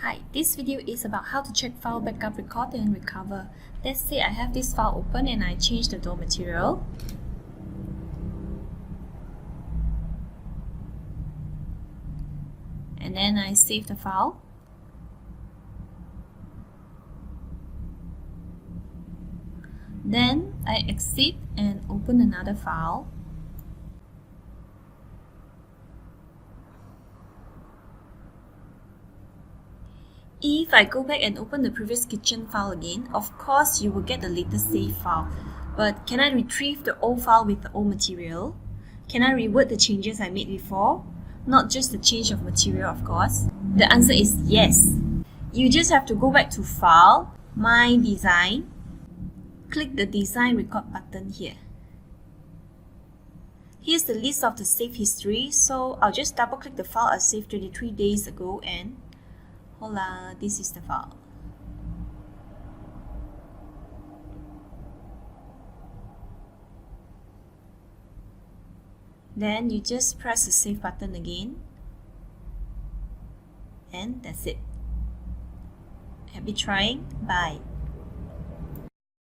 Hi, this video is about how to check file backup, record and recover. Let's say I have this file open and I change the door material. And then I save the file. Then I exit and open another file. If I go back and open the previous kitchen file again, of course you will get the latest save file. But can I retrieve the old file with the old material? Can I reword the changes I made before? Not just the change of material, of course. The answer is yes. You just have to go back to File, My Design, click the Design Record button here. Here's the list of the save history, so I'll just double click the file I saved 23 days ago and voila, this is the file. Then you just press the save button again and that's it. Happy trying. Bye.